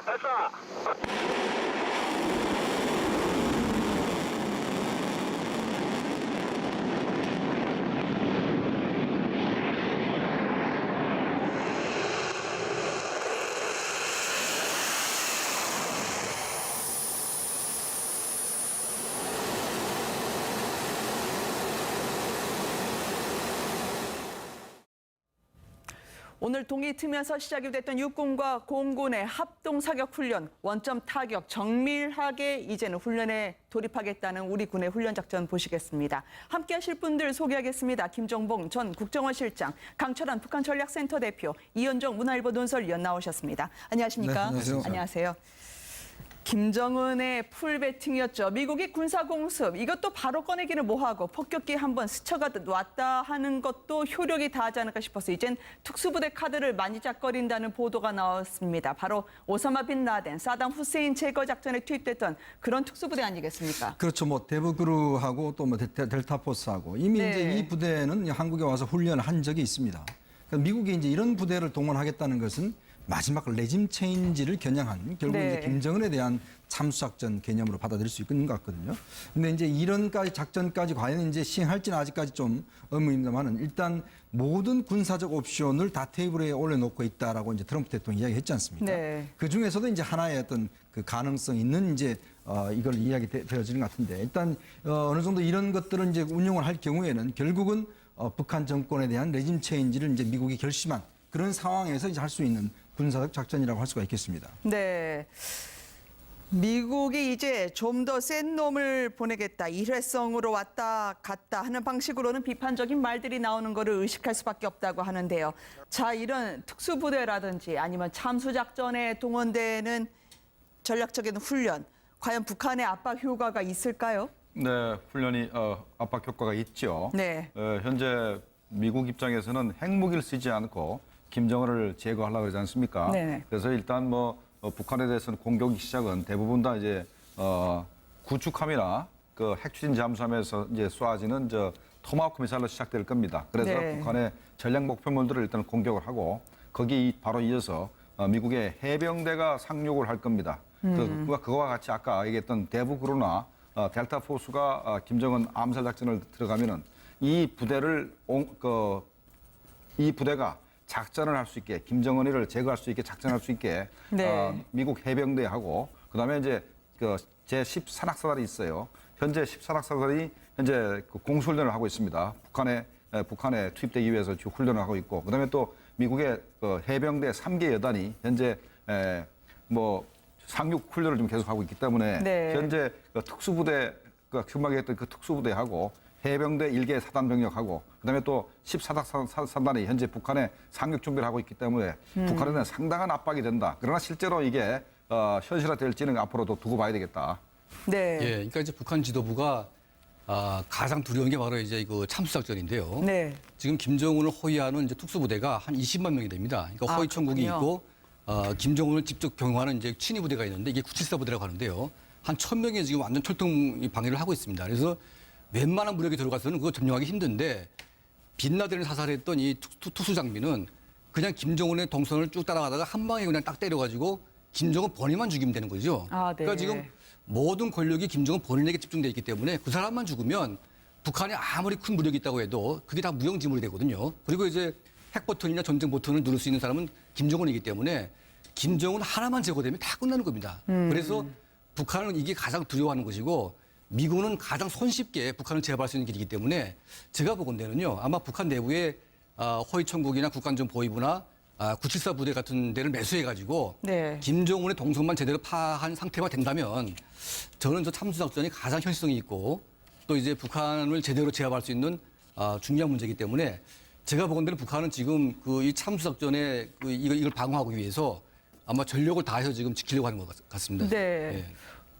발사. 오늘 동이 트면서 시작이 됐던 육군과 공군의 합동 사격 훈련, 원점 타격 정밀하게 이제는 훈련에 돌입하겠다는 우리 군의 훈련 작전 보시겠습니다. 함께 하실 분들 소개하겠습니다. 김정봉 전 국정원 실장, 강철환 북한 전략센터 대표, 이현정 문화일보 논설위원 나오셨습니다. 안녕하십니까? 네, 안녕하세요. 안녕하세요. 김정은의 풀배팅이었죠. 미국이 군사공습, 이것도 바로 꺼내기는 뭐하고 폭격기 한번 스쳐가듯 왔다 하는 것도 효력이 다하지 않을까 싶어서 이젠 특수부대 카드를 만지작거린다는 보도가 나왔습니다. 바로 오사마 빈 라덴, 사담 후세인 제거 작전에 투입됐던 그런 특수부대 아니겠습니까? 그렇죠. 뭐 대북그루하고 또 뭐 델타포스하고 이미 네. 이제 이 부대는 한국에 와서 훈련을 한 적이 있습니다. 그러니까 미국이 이제 이런 부대를 동원하겠다는 것은 마지막 레짐 체인지를 겨냥한 결국 네. 이제 김정은에 대한 참수작전 개념으로 받아들일 수 있는 것 같거든요. 근데 이제 이런까지 작전까지 과연 이제 시행할지는 아직까지 좀 의문입니다만은 일단 모든 군사적 옵션을 다 테이블에 올려놓고 있다라고 이제 트럼프 대통령이 이야기했지 않습니까? 네. 그 중에서도 이제 하나의 어떤 그 가능성 있는 이제 이걸 이야기 되어지는 것 같은데 일단 어느 정도 이런 것들을 이제 운용을 할 경우에는 결국은 북한 정권에 대한 레짐 체인지를 이제 미국이 결심한 그런 상황에서 이제 할 수 있는 군사적 작전이라고 할 수가 있겠습니다. 네. 미국이 이제 좀 더 센 놈을 보내겠다, 일회성으로 왔다 갔다 하는 방식으로는 비판적인 말들이 나오는 거를 의식할 수밖에 없다고 하는데요. 자, 이런 특수부대라든지 아니면 참수작전에 동원되는 전략적인 훈련, 과연 북한의 압박 효과가 있을까요? 네, 훈련이 압박 효과가 있죠. 네. 현재 미국 입장에서는 핵무기를 쓰지 않고 김정은을 제거하려고 그러지 않습니까? 네네. 그래서 일단 뭐 북한에 대해서는 공격 시작은 대부분 다 이제 구축함이나 그 핵추진 잠수함에서 이제 쏘아지는 저 토마호크 미사일로 시작될 겁니다. 그래서 네. 북한의 전략 목표물들을 일단 공격을 하고 거기 바로 이어서 미국의 해병대가 상륙을 할 겁니다. 그거와 같이 아까 얘기했던 대북으로나 델타 포스가 김정은 암살 작전을 들어가면은 이 부대가 작전을 할 수 있게 김정은이를 제거할 수 있게 작전할 수 있게 네. 미국 해병대하고 그다음에 이제 그 제10산악사단이 있어요. 현재 10산악사단이 현재 그 공수훈련을 하고 있습니다. 북한에 투입되기 위해서 지금 훈련을 하고 있고 그다음에 또 미국의 그 해병대 3개 여단이 현재 뭐 상륙 훈련을 좀 계속하고 있기 때문에 네. 현재 그 특수부대 금방에 했던 그 특수부대하고 해병대 1개 사단 병력하고 그다음에 또 14사단이 현재 북한에 상륙 준비를 하고 있기 때문에 북한에는 상당한 압박이 된다. 그러나 실제로 이게 현실화될지는 앞으로도 두고 봐야 되겠다. 네. 예, 그러니까 이제 북한 지도부가 가장 두려운 게 바로 이제 그 참수작전인데요. 네. 지금 김정은을 호위하는 이제 특수부대가 한 20만 명이 됩니다. 그러니까 허위 천국이 그렇군요. 있고 김정은을 직접 경호하는 이제 친위 부대가 있는데 이게 974 부대라고 하는데요. 한 1,000명이 지금 완전 철통 방해를 하고 있습니다. 그래서 웬만한 무력이 들어가서는 그거 점령하기 힘든데 빈라덴을 사살했던 이 투수 장비는 그냥 김정은의 동선을 쭉 따라가다가 한 방에 그냥 딱 때려가지고 김정은 본인만 죽이면 되는 거죠. 아, 네. 그러니까 지금 모든 권력이 김정은 본인에게 집중돼 있기 때문에 그 사람만 죽으면 북한이 아무리 큰 무력이 있다고 해도 그게 다 무용지물이 되거든요. 그리고 이제 핵 버튼이나 전쟁 버튼을 누를 수 있는 사람은 김정은이기 때문에 김정은 하나만 제거되면 다 끝나는 겁니다. 그래서 북한은 이게 가장 두려워하는 것이고 미국은 가장 손쉽게 북한을 제압할 수 있는 길이기 때문에 제가 보건대는요 아마 북한 내부에 허위천국이나 국간정보위부나 974 부대 같은 데를 매수해가지고 네. 김정은의 동선만 제대로 파악한 상태가 된다면 저는 저 참수작전이 가장 현실성이 있고 또 이제 북한을 제대로 제압할 수 있는 중요한 문제이기 때문에 제가 보건대는 북한은 지금 그 이 참수작전에 이걸 방어하기 위해서 아마 전력을 다해서 지금 지키려고 하는 것 같습니다. 네. 예.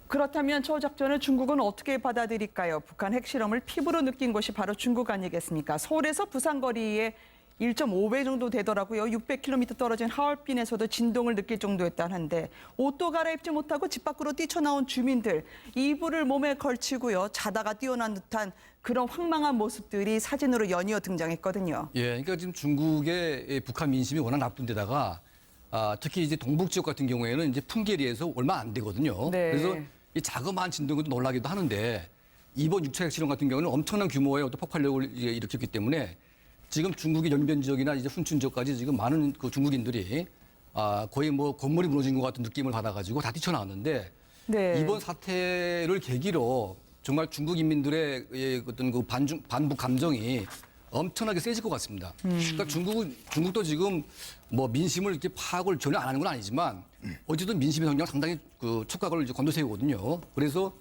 그렇다면 저 작전을 중국은 어떻게 받아들일까요? 북한 핵실험을 피부로 느낀 곳이 바로 중국 아니겠습니까? 서울에서 부산 거리에 1.5배 정도 되더라고요. 600km 떨어진 하얼빈에서도 진동을 느낄 정도였다는데 옷도 갈아입지 못하고 집 밖으로 뛰쳐나온 주민들, 이불을 몸에 걸치고요. 자다가 뛰어난 듯한 그런 황망한 모습들이 사진으로 연이어 등장했거든요. 예, 그러니까 지금 중국의 북한 민심이 워낙 나쁜 데다가 특히 이제 동북 지역 같은 경우에는 이제 풍계리에서 얼마 안 되거든요. 네. 그래서 이 자그마한 진동도 놀라기도 하는데 이번 6차 핵실험 같은 경우는 엄청난 규모의 어떤 폭발력을 이제 일으켰기 때문에 지금 중국의 연변 지역이나 이제 훈춘 지역까지 지금 많은 그 중국인들이 거의 뭐 건물이 무너진 것 같은 느낌을 받아가지고 다 뛰쳐나왔는데 네. 이번 사태를 계기로 정말 중국 인민들의 어떤 그 반북 감정이 엄청나게 세질 것 같습니다. 그러니까 중국도 지금 뭐 민심을 이렇게 파악을 전혀 안 하는 건 아니지만 어쨌든 민심의 성향 상당히 그 촉각을 이제 건너세우거든요. 그래서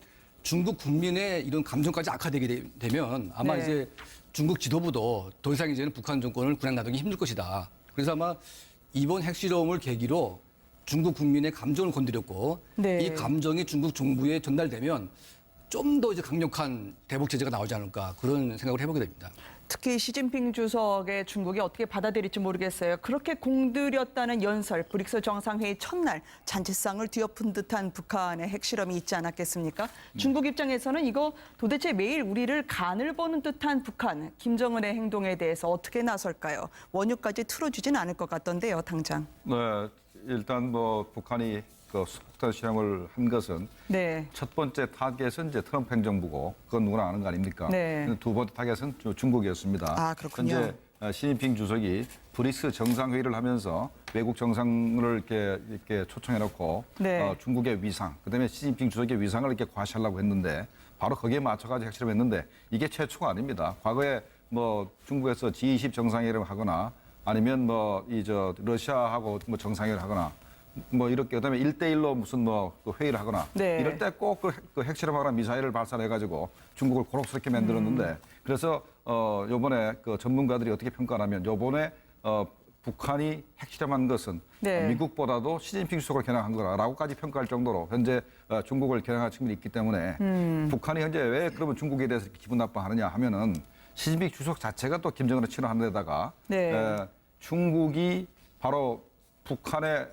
중국 국민의 이런 감정까지 악화되게 되면 아마 네. 이제 중국 지도부도 더 이상 이제는 북한 정권을 그냥 놔두기 힘들 것이다. 그래서 아마 이번 핵실험을 계기로 중국 국민의 감정을 건드렸고 네. 이 감정이 중국 정부에 전달되면 좀 더 이제 강력한 대북 제재가 나오지 않을까 그런 생각을 해보게 됩니다. 특히 시진핑 주석의 중국이 어떻게 받아들일지 모르겠어요. 그렇게 공들였다는 연설, 브릭스 정상회의 첫날 잔치상을 뒤엎은 듯한 북한의 핵실험이 있지 않았겠습니까? 중국 입장에서는 이거 도대체 매일 우리를 간을 보는 듯한 북한, 김정은의 행동에 대해서 어떻게 나설까요? 원유까지 틀어주진 않을 것 같던데요, 당장. 네, 일단 뭐 북한이 그 수폭탄 실험을 한 것은 네. 첫 번째 타겟은 이제 트럼프 행정부고 그건 누구나 아는 거 아닙니까? 네. 두 번째 타겟은 중국이었습니다. 아, 그렇군요. 현재 시진핑 주석이 브릭스 정상회의를 하면서 외국 정상을 이렇게 초청해놓고 네. 중국의 위상, 그다음에 시진핑 주석의 위상을 이렇게 과시하려고 했는데 바로 거기에 맞춰가지고 핵실험했는데 이게 최초가 아닙니다. 과거에 뭐 중국에서 G20 정상회의를 하거나 아니면 뭐 러시아하고 뭐 정상회의를 하거나 뭐 이렇게 그다음에 1대1로 무슨 뭐그 회의를 하거나 네. 이럴 때 꼭 그 핵실험하거나 미사일을 발사해가지고 중국을 고rop스럽게 만들었는데 그래서 요번에 그 전문가들이 어떻게 평가하냐면 요번에 북한이 핵실험한 것은 네. 미국보다도 시진핑 주석을 겨냥한 거라고까지 평가할 정도로 현재 중국을 겨냥할 측면이 있기 때문에 북한이 현재 왜 그러면 중국에 대해서 이렇게 기분 나빠하느냐 하면은 시진핑 주석 자체가 또 김정은을 친화하는 데다가 네. 중국이 바로 북한의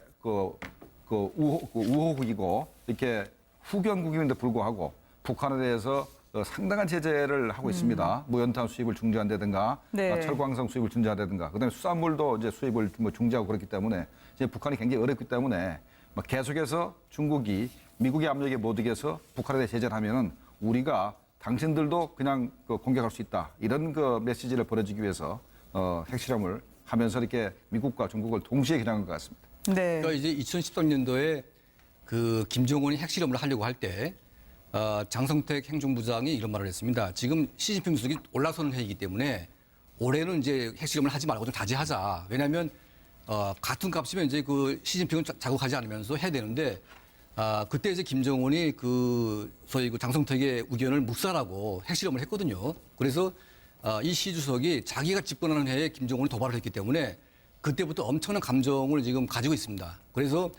우호국이고 이렇게 후견국임에도 불구하고 북한에 대해서 상당한 제재를 하고 있습니다. 무연탄 수입을 중지한다든가, 네. 철광석 수입을 중지한다든가, 그다음에 수산물도 이제 수입을 뭐 중지하고 그렇기 때문에 이제 북한이 굉장히 어렵기 때문에 뭐 계속해서 중국이 미국의 압력에 못 이겨서 북한에 대해 제재를 하면은 우리가 당신들도 그냥 공격할 수 있다 이런 그 메시지를 보내주기 위해서 핵실험을 하면서 이렇게 미국과 중국을 동시에 겨냥한 것 같습니다. 네. 그러니까 이제 2013년도에 그 김정은이 핵실험을 하려고 할 때 장성택 행정부장이 이런 말을 했습니다. 지금 시진핑 주석이 올라서는 해이기 때문에 올해는 이제 핵실험을 하지 말고 좀 자제하자. 왜냐하면 같은 값이면 이제 그 시진핑은 자극하지 않으면서 해야 되는데 그때 이제 김정은이 그 소위 그 장성택의 의견을 묵살하고 핵실험을 했거든요. 그래서 이 시 주석이 자기가 집권하는 해에 김정은이 도발을 했기 때문에 그때부터 엄청난 감정을 지금 가지고 있습니다. 그래서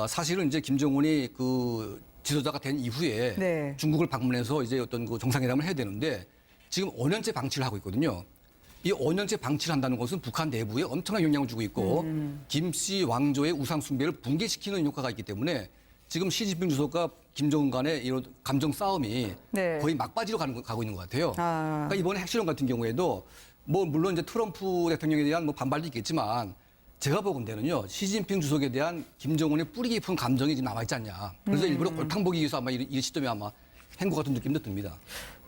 사실은 이제 김정은이 그 지도자가 된 이후에 네. 중국을 방문해서 이제 어떤 그 정상회담을 해야 되는데 지금 5년째 방치를 하고 있거든요. 이 5년째 방치를 한다는 것은 북한 내부에 엄청난 영향을 주고 있고 김씨 왕조의 우상 숭배를 붕괴시키는 효과가 있기 때문에 지금 시진핑 주석과 김정은 간의 이런 감정 싸움이 네. 거의 막바지로 가고 있는 것 같아요. 아. 그러니까 이번에 핵실험 같은 경우에도 뭐 물론 이제 트럼프 대통령에 대한 뭐 반발도 있겠지만 제가 보건대는요 시진핑 주석에 대한 김정은의 뿌리 깊은 감정이 지금 남아있지 않냐. 그래서 일부러 골탕 보기 위해서 아마 이 시점에 아마 한 것 같은 느낌도 듭니다.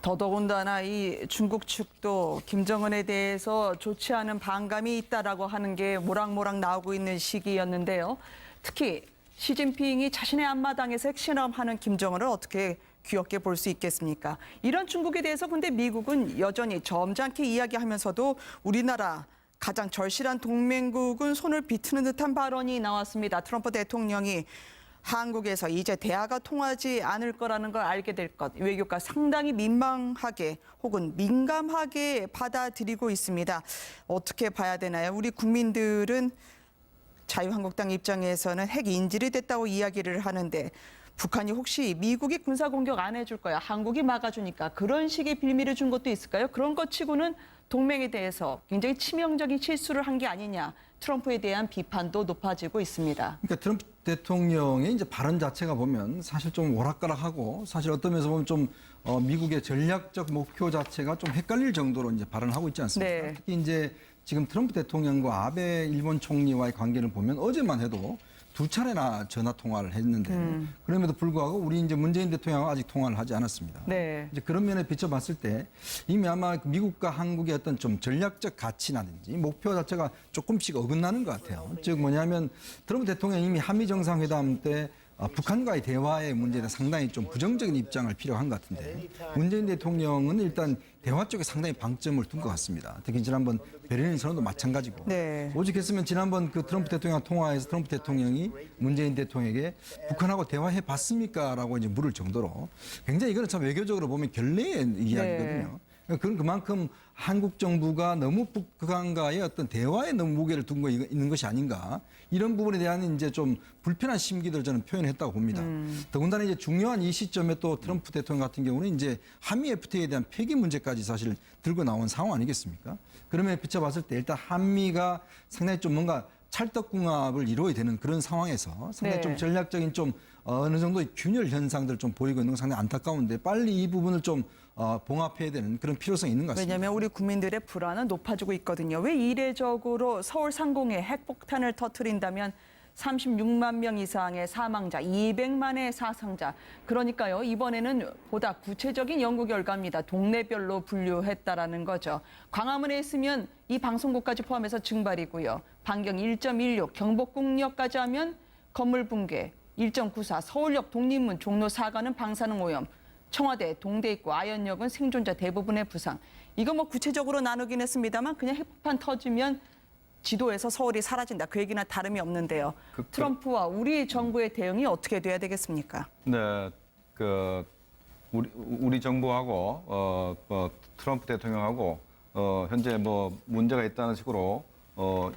더더군다나 이 중국 측도 김정은에 대해서 좋지 않은 반감이 있다라고 하는 게 모락모락 나오고 있는 시기였는데요. 특히 시진핑이 자신의 앞마당에서 핵실험하는 김정은을 어떻게 귀엽게 볼 수 있겠습니까? 이런 중국에 대해서 근데 미국은 여전히 점잖게 이야기하면서도 우리나라 가장 절실한 동맹국은 손을 비트는 듯한 발언이 나왔습니다. 트럼프 대통령이 한국에서 이제 대화가 통하지 않을 거라는 걸 알게 될 것, 외교가 상당히 민망하게 혹은 민감하게 받아들이고 있습니다. 어떻게 봐야 되나요? 우리 국민들은 자유한국당 입장에서는 핵 인질이 됐다고 이야기를 하는데 북한이 혹시 미국이 군사공격 안 해줄 거야, 한국이 막아주니까 그런 식의 빌미를 준 것도 있을까요? 그런 것 치고는 동맹에 대해서 굉장히 치명적인 실수를 한 게 아니냐, 트럼프에 대한 비판도 높아지고 있습니다. 그러니까 트럼프 대통령의 이제 발언 자체가 보면 사실 좀 오락가락하고 사실 어떤 면에서 보면 좀 미국의 전략적 목표 자체가 좀 헷갈릴 정도로 이제 발언하고 있지 않습니까? 네. 특히 이제 지금 트럼프 대통령과 아베 일본 총리와의 관계를 보면 어제만 해도 2차례나 전화 통화를 했는데 그럼에도 불구하고 우리 이제 문재인 대통령하고 아직 통화를 하지 않았습니다. 네. 이제 그런 면에 비춰봤을 때 이미 아마 미국과 한국의 어떤 좀 전략적 가치라든지 목표 자체가 조금씩 어긋나는 것 같아요. 즉 뭐냐면 트럼프 대통령이 이미 한미 정상회담 때 북한과의 대화의 문제에 대해 상당히 좀 부정적인 입장을 필요한 것 같은데 문재인 대통령은 일단 대화 쪽에 상당히 방점을 둔 것 같습니다. 특히 지난번 베를린 선언도 마찬가지고 네. 오직했으면 지난번 그 트럼프 대통령 통화에서 트럼프 대통령이 문재인 대통령에게 북한하고 대화해 봤습니까?라고 이제 물을 정도로 굉장히 이거는 참 외교적으로 보면 결례의 이야기거든요. 그건 그만큼 한국 정부가 너무 북한과의 어떤 대화에 너무 무게를 두고 있는 것이 아닌가 이런 부분에 대한 이제 좀 불편한 심기를 저는 표현했다고 봅니다. 더군다나 이제 중요한 이 시점에 또 트럼프 대통령 같은 경우는 이제 한미 FTA에 대한 폐기 문제까지 사실 들고 나온 상황 아니겠습니까? 그러면 비춰봤을 때 일단 한미가 상당히 좀 뭔가 찰떡궁합을 이루어야 되는 그런 상황에서 상당히 네. 좀 전략적인 좀 어느 정도의 균열 현상들 좀 보이고 있는 건 상당히 안타까운데 빨리 이 부분을 좀 봉합해야 되는 그런 필요성이 있는 것 같습니다. 왜냐하면 우리 국민들의 불안은 높아지고 있거든요. 왜 이례적으로 서울 상공에 핵폭탄을 터뜨린다면 36만 명 이상의 사망자, 200만의 사상자. 그러니까요, 이번에는 보다 구체적인 연구 결과입니다. 동네별로 분류했다라는 거죠. 광화문에 있으면 이 방송국까지 포함해서 증발이고요. 반경 1.16, 경복궁역까지 하면 건물 붕괴, 1.94, 서울역 독립문, 종로 4가는 방사능 오염, 청와대, 동대 입구, 아현역은 생존자 대부분의 부상. 이거 뭐 구체적으로 나누긴 했습니다만 그냥 핵폭탄 터지면 지도에서 서울이 사라진다. 그 얘기나 다름이 없는데요. 트럼프와 우리 정부의 대응이 어떻게 돼야 되겠습니까? 네, 우리 정부하고 트럼프 대통령하고 현재 뭐 문제가 있다는 식으로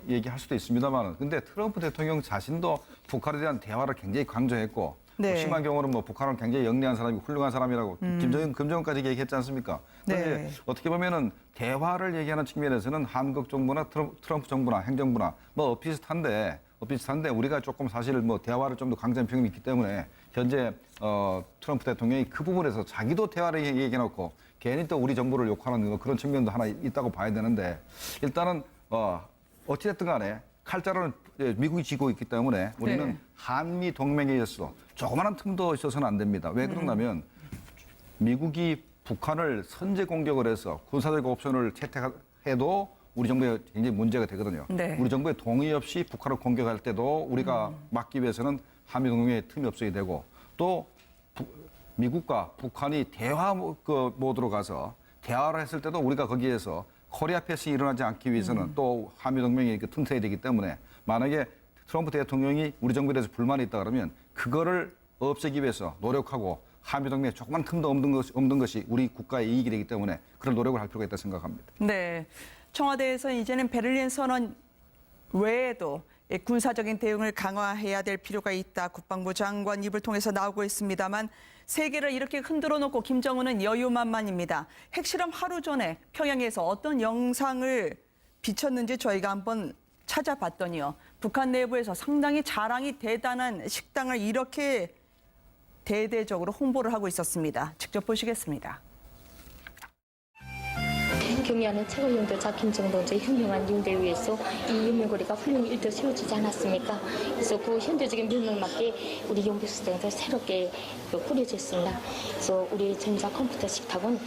얘기할 수도 있습니다만, 근데 트럼프 대통령 자신도 북한에 대한 대화를 굉장히 강조했고, 네. 심한 경우는 뭐 북한을 굉장히 영리한 사람이고 훌륭한 사람이라고 김정은까지 얘기했지 않습니까? 그런데 네. 어떻게 보면은 대화를 얘기하는 측면에서는 한국 정부나 트럼프 정부나 행정부나 뭐 비슷한데 우리가 조금 사실 뭐 대화를 좀 더 강조한 평이 있기 때문에 현재 트럼프 대통령이 그 부분에서 자기도 대화를 얘기해놓고 괜히 또 우리 정부를 욕하는 그런 측면도 하나 있다고 봐야 되는데 일단은 어찌됐든 간에 칼자루는 미국이 쥐고 있기 때문에 우리는 네. 한미 동맹에 의해서 조그마한 틈도 있어서는 안 됩니다. 왜 그러냐면 미국이 북한을 선제 공격을 해서 군사적 옵션을 채택해도 우리 정부에 굉장히 문제가 되거든요. 네. 우리 정부의 동의 없이 북한을 공격할 때도 우리가 막기 위해서는 한미 동맹에 틈이 없어야 되고 또 미국과 북한이 대화 모드로 가서 대화를 했을 때도 우리가 거기에서 코리아 패싱이 일어나지 않기 위해서는 또 한미 동맹이 튼튼해야 되기 때문에 만약에 트럼프 대통령이 우리 정부에 대해서 불만이 있다 그러면 그거를 없애기 위해서 노력하고 한미 동맹에 조그만 틈도 없는 것이 우리 국가의 이익이 되기 때문에 그런 노력을 할 필요가 있다고 생각합니다. 네. 청와대에서 이제는 베를린 선언 외에도 군사적인 대응을 강화해야 될 필요가 있다. 국방부 장관 입을 통해서 나오고 있습니다만 세계를 이렇게 흔들어 놓고 김정은은 여유만만입니다. 핵실험 하루 전에 평양에서 어떤 영상을 비쳤는지 저희가 한번 찾아봤더니요. 북한 내부에서 상당히 자랑이 대단한 식당을 이렇게 대대적으로 홍보를 하고 있었습니다. 직접 보시겠습니다. 경의하는 최고 영도자 김정은 동지의 현명한 용대를 위해서 이 연명거리가 훌륭히 일도 세워지지 않았습니까? 그래서 그 현대적인 명령에 맞게 우리 용도수당도 새롭게 꾸려져 있습니다. 그래서 우리 전자 컴퓨터 식탁은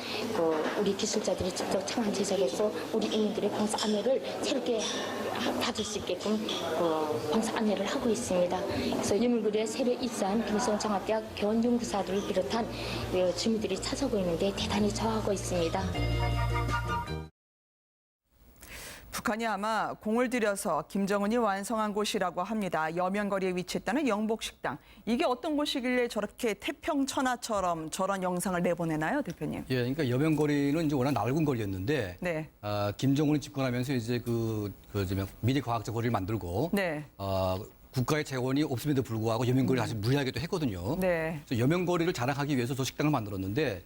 우리 기술자들이 직접 창안 제작해서 우리 인민들의 봉사 안내를 새롭게 받을 수 있게끔 봉사 안내를 하고 있습니다. 그래서 연명거리에 새로 입사한 김성장학대학 교원연구사들을 비롯한 주민들이 찾아오고 있는데 대단히 좋아하고 있습니다. 북한이 아마 공을 들여서 김정은이 완성한 곳이라고 합니다. 여명거리에 위치했다는 영복식당. 이게 어떤 곳이길래 저렇게 태평천하처럼 저런 영상을 내보내나요, 대표님? 예, 그러니까 여명거리는 이제 워낙 넓은 거리였는데, 네. 김정은이 집권하면서 이제 미래 과학적 거리를 만들고, 네. 국가의 재원이 없음에도 불구하고 여명거리를 다시 무리하게도 했거든요. 네. 그래서 여명거리를 자랑하기 위해서 저 식당을 만들었는데,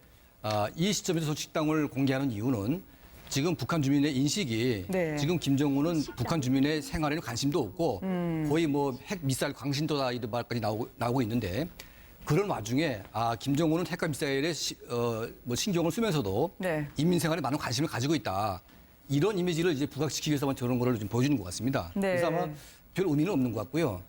이 시점에서 저 식당을 공개하는 이유는 지금 북한 주민의 인식이 네. 지금 김정은은 북한 주민의 생활에는 관심도 없고 거의 뭐 핵 미사일 광신도다 이런 말까지 나오고 있는데 그런 와중에 김정은은 핵과 미사일에 신경을 쓰면서도 네. 인민 생활에 많은 관심을 가지고 있다. 이런 이미지를 이제 부각시키기 위해서만 저런 거를 좀 보여주는 것 같습니다. 네. 그래서 아마 별 의미는 없는 것 같고요.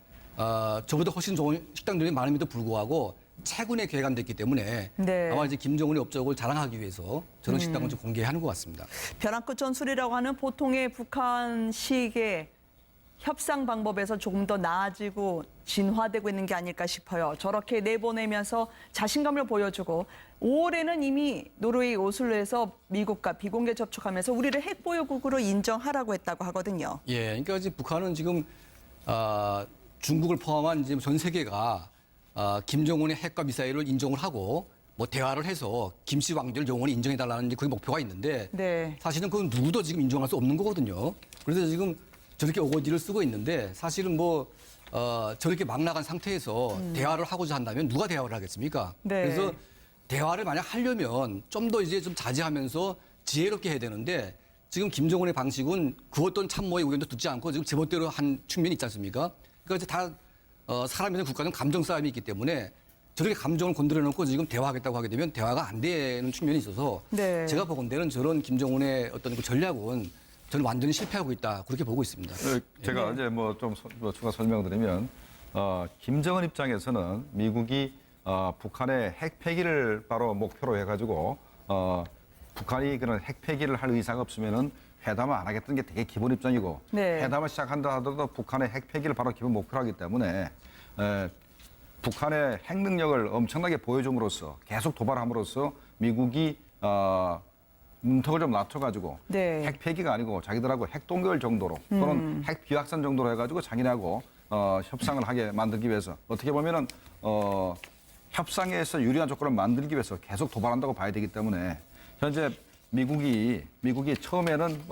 저보다 훨씬 좋은 식당들이 많음에도 불구하고 최근에 개관됐기 때문에 네. 아마 이제 김정은의 업적을 자랑하기 위해서 저런 식당을 좀 공개하는 것 같습니다. 벼랑 끝 전술이라고 하는 보통의 북한식의 협상 방법에서 조금 더 나아지고 진화되고 있는 게 아닐까 싶어요. 저렇게 내보내면서 자신감을 보여주고 5월에는 이미 노르웨이 오슬로에서 미국과 비공개 접촉하면서 우리를 핵보유국으로 인정하라고 했다고 하거든요. 예, 그러니까 이제 북한은 지금 중국을 포함한 이제 전 세계가 김정은의 핵과 미사일을 인정을 하고 뭐 대화를 해서 김씨 왕조를 영원히 인정해달라는 그게 목표가 있는데 네. 사실은 그건 누구도 지금 인정할 수 없는 거거든요. 그래서 지금 저렇게 오거지를 쓰고 있는데 사실은 뭐 저렇게 막 나간 상태에서 대화를 하고자 한다면 누가 대화를 하겠습니까? 네. 그래서 대화를 만약 하려면 좀 더 이제 좀 자제하면서 지혜롭게 해야 되는데 지금 김정은의 방식은 그 어떤 참모의 의견도 듣지 않고 지금 제멋대로 한 측면이 있지 않습니까? 그러니까 이제 다 사람이나 국가는 감정 싸움이 있기 때문에 저렇게 감정을 건드려 놓고 지금 대화하겠다고 하게 되면 대화가 안 되는 측면이 있어서 네. 제가 보건대는 저런 김정은의 어떤 그 전략은 저는 완전히 실패하고 있다 그렇게 보고 있습니다. 제가 이제 뭐 좀 추가 설명드리면 김정은 입장에서는 미국이 북한의 핵 폐기를 바로 목표로 해가지고 북한이 그런 핵 폐기를 할 의사가 없으면은 회담을 안 하겠다는 게 되게 기본 입장이고 네. 회담을 시작한다 하더라도 북한의 핵 폐기를 바로 기본 목표로 하기 때문에 북한의 핵 능력을 엄청나게 보여줌으로써 계속 도발함으로써 미국이 문턱을 좀 낮춰가지고 네. 핵 폐기가 아니고 자기들하고 핵 동결 정도로 또는 핵 비확산 정도로 해가지고 자기네하고 협상을 하게 만들기 위해서 어떻게 보면은 협상에서 유리한 조건을 만들기 위해서 계속 도발한다고 봐야 되기 때문에 현재 미국이 처음에는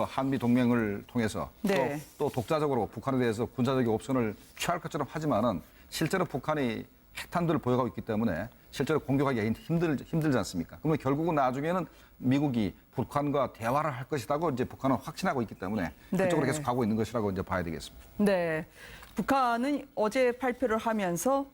한미 동맹을 통해서 네. 또 독자적으로 북한에 대해서 군사적인 옵션을 취할 것처럼 하지만은 실제로 북한이 핵탄두를 보여가고 있기 때문에 실제로 공격하기가 힘들지 않습니까? 그러면 결국은 나중에는 미국이 북한과 대화를 할 것이라고 이제 북한은 확신하고 있기 때문에 네. 그쪽으로 계속 가고 있는 것이라고 이제 봐야 되겠습니다. 네. 북한은 어제 발표를 하면서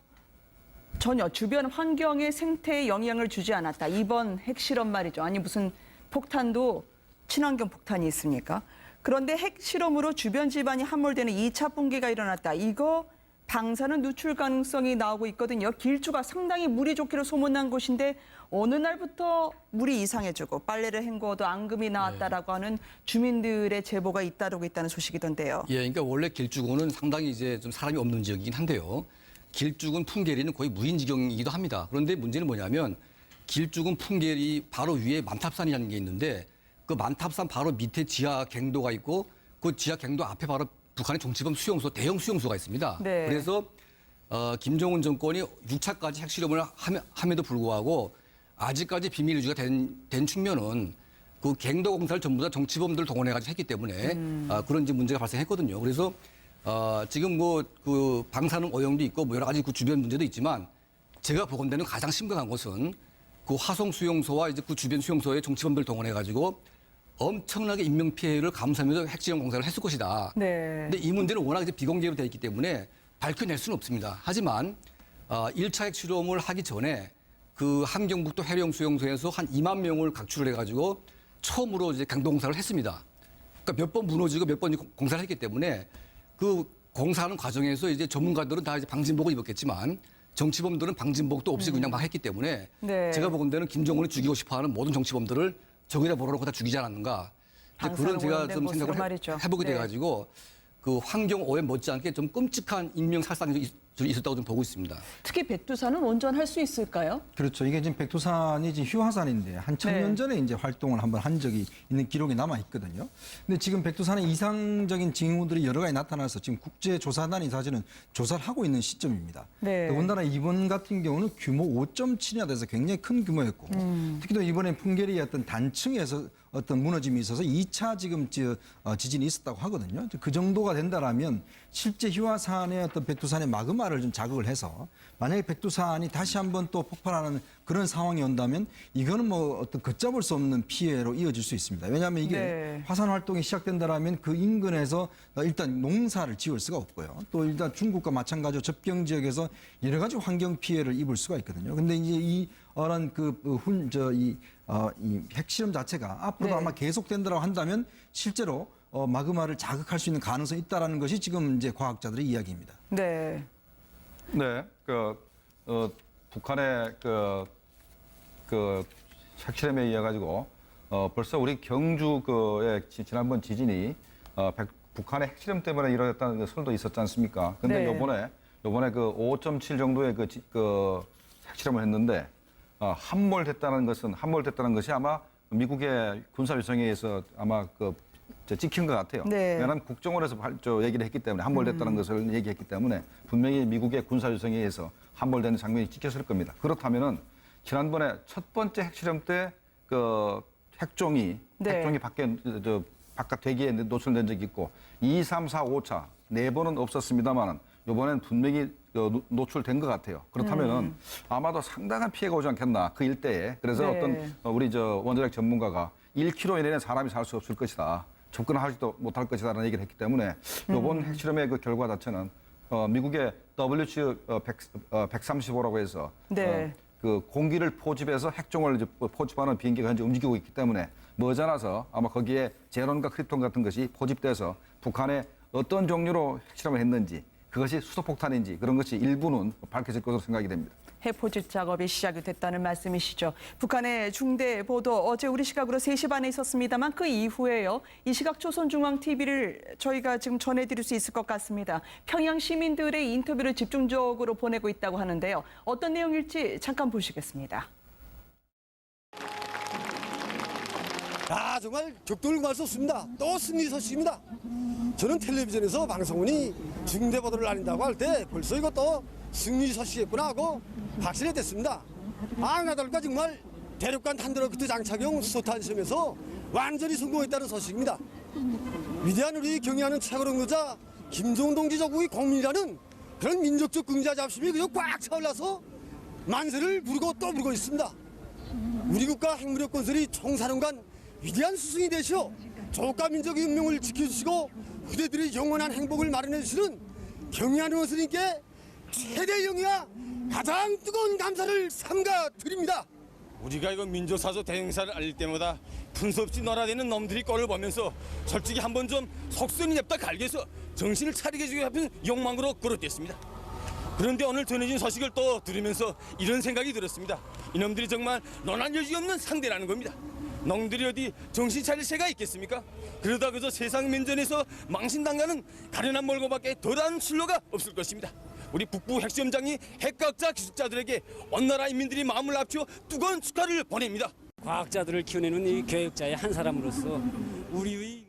전혀 주변 환경의 생태에 영향을 주지 않았다. 이번 핵실험 말이죠. 아니 무슨 폭탄도 친환경 폭탄이 있습니까? 그런데 핵실험으로 주변 지반이 함몰되는 2차 붕괴가 일어났다. 이거 방사능 누출 가능성이 나오고 있거든요. 길주가 상당히 물이 좋기로 소문난 곳인데 어느 날부터 물이 이상해지고 빨래를 헹구어도 앙금이 나왔다라고 하는 주민들의 제보가 잇따르고 있다는 소식이던데요. 예, 그러니까 원래 길쭉은 상당히 이제 좀 사람이 없는 지역이긴 한데요. 길쭉은 풍계리는 거의 무인지경이기도 합니다. 그런데 문제는 뭐냐면 길쭉은 풍계리 바로 위에 만탑산이라는 게 있는데 그 만탑산 바로 밑에 지하 갱도가 있고 그 지하 갱도 앞에 바로 북한의 정치범 수용소, 대형 수용소가 있습니다. 네. 그래서 김정은 정권이 6차까지 핵실험을 함에도 불구하고 아직까지 비밀 유지가 된 측면은 그 갱도 공사를 전부 다 정치범들 동원해가지고 했기 때문에 그런 이제 문제가 발생했거든요. 그래서 지금 뭐 그 방사능 오염도 있고 뭐 여러 가지 그 주변 문제도 있지만 제가 보건대는 가장 심각한 것은 그 화성 수용소와 이제 그 주변 수용소에 정치범들 동원해가지고 엄청나게 인명 피해를 감수하면서 핵실험 공사를 했을 것이다. 네. 근데 이 문제는 워낙 이제 비공개로 되어 있기 때문에 밝혀낼 수는 없습니다. 하지만 1차 핵실험을 하기 전에 그 함경북도 해령 수용소에서 한 2만 명을 각출을 해가지고 처음으로 이제 강도 공사를 했습니다. 그러니까 몇 번 무너지고 몇 번 공사를 했기 때문에 그 공사하는 과정에서 이제 전문가들은 다 이제 방진복을 입었겠지만 정치범들은 방진복도 없이 그냥 막 했기 때문에 네. 제가 보건대는 김정은이 죽이고 싶어하는 모든 정치범들을 저기다 몰아놓고 다 죽이지 않았는가. 그런 제가 좀 생각을 말이죠. 해보게 네. 돼가지고 그 환경 오염 못지않게 좀 끔찍한 인명 살상이 있었다고 좀 보고 있습니다. 특히 백두산은 온전할 수 있을까요? 그렇죠. 이게 지금 백두산이 지금 휴화산인데 한 1000년 네. 전에 이제 활동을 한번 한 적이 있는 기록이 남아 있거든요. 근데 지금 백두산에 이상적인 징후들이 여러 가지 나타나서 지금 국제조사단이 사실은 조사를 하고 있는 시점입니다. 네. 더군다나 이번 같은 경우는 규모 5.7이나 돼서 굉장히 큰 규모였고 특히 또 이번에 풍계리의 어떤 단층에서 어떤 무너짐이 있어서 2차 지금 지진이 있었다고 하거든요. 그 정도가 된다라면 실제 희화산의 어떤 백두산의 마그마를 좀 자극을 해서 만약에 백두산이 다시 한번 또 폭발하는 그런 상황이 온다면 이거는 뭐 어떤 걷잡을 수 없는 피해로 이어질 수 있습니다. 왜냐하면 이게 네. 화산 활동이 시작된다라면 그 인근에서 일단 농사를 지을 수가 없고요. 또 일단 중국과 마찬가지로 접경 지역에서 여러 가지 환경 피해를 입을 수가 있거든요. 근데 이제 이런 이 핵실험 자체가 앞으로도 네. 아마 계속된다고 한다면 실제로 마그마를 자극할 수 있는 가능성이 있다라는 것이 지금 이제 과학자들의 이야기입니다. 네. 네, 북한의 핵실험에 의해 가지고 벌써 우리 경주의 지난번 지진이 북한의 핵실험 때문에 일어났다는 그 설도 있었지 않습니까? 근데 네. 요번에 그 5.7 정도의 그 핵실험을 했는데 함몰됐다는 것이 아마 미국의 군사위성에 의해서 아마 찍힌 것 같아요. 네. 왜냐하면 국정원에서 얘기를 했기 때문에 함몰됐다는 것을 얘기했기 때문에 분명히 미국의 군사위성에 의해서 함몰되는 장면이 찍혔을 겁니다. 그렇다면은 지난번에 첫 번째 핵실험 때 그 핵종이 바깥 대기에 노출된 적이 있고 2, 3, 4, 5차 4번은 없었습니다만은 이번엔 분명히 노출된 것 같아요. 그렇다면은 아마도 상당한 피해가 오지 않겠나 그 일대에. 그래서 네. 어떤 우리 원자력 전문가가 1km 이내는 사람이 살 수 없을 것이다. 접근하지도 못할 것이다라는 얘기를 했기 때문에 이번 핵실험의 그 결과 자체는 미국의 WH-135라고 해서 네. 그 공기를 포집해서 핵종을 이제 포집하는 비행기가 현재 움직이고 있기 때문에 머지않아서 아마 거기에 제론과 크립톤 같은 것이 포집돼서 북한에 어떤 종류로 핵실험을 했는지 그것이 수소폭탄인지 그런 것이 일부는 밝혀질 것으로 생각이 됩니다. 해포집 작업이 시작이 됐다는 말씀이시죠. 북한의 중대 보도 어제 우리 시각으로 3시 반에 있었습니다만 그 이후에요. 이 시각 조선중앙TV를 저희가 지금 전해드릴 수 있을 것 같습니다. 평양 시민들의 인터뷰를 집중적으로 보내고 있다고 하는데요. 어떤 내용일지 잠깐 보시겠습니다. 정말 격동을 구할 수 없습니다. 또 승리 소식입니다. 저는 텔레비전에서 방송은이 중대 보도를 날린다고 할 때 벌써 이것도 승리 소식이었구나 하고 확신이 됐습니다. 나달까 정말 대륙간 탄도로켓 장착용 수소탄 시험에서 완전히 성공했다는 소식입니다. 위대한 우리 경의하는 최고령 노자 김정은 동지 조국의 공민이라는 그런 민족적 긍자 잡심이 그저 꽉 차올라서 만세를 부르고 또 부르고 있습니다. 우리 국가 핵무력 건설이 총사령관 위대한 스승이 되시어 조국과 민족의 운명을 지켜주시고 후대들의 영원한 행복을 마련해 주시는 경의하는 원수님께 최대 영예와 가장 뜨거운 감사를 삼가 드립니다. 우리가 이거 민족사조 대행사를 알릴 때마다 분수 없이 놀아대는 놈들이 꼴을 보면서 솔직히 한번 좀 속선이 냅다 갈겨서 정신을 차리게 해주기 하필 욕망으로 그릇됐습니다. 그런데 오늘 전해진 소식을 또 들으면서 이런 생각이 들었습니다. 이놈들이 정말 논한 여지 없는 상대라는 겁니다. 놈들이 어디 정신 차릴 새가 있겠습니까? 그러다 그저 세상 면전에서 망신당하는 가련한 몰고밖에 덜한 출로가 없을 것입니다. 우리 북부 핵시험장이 핵과학자 기술자들에게 온 나라 인민들이 마음을 합쳐 뜨거운 축하를 보냅니다. 과학자들을 키워내는 이 교육자의 한 사람으로서 우리의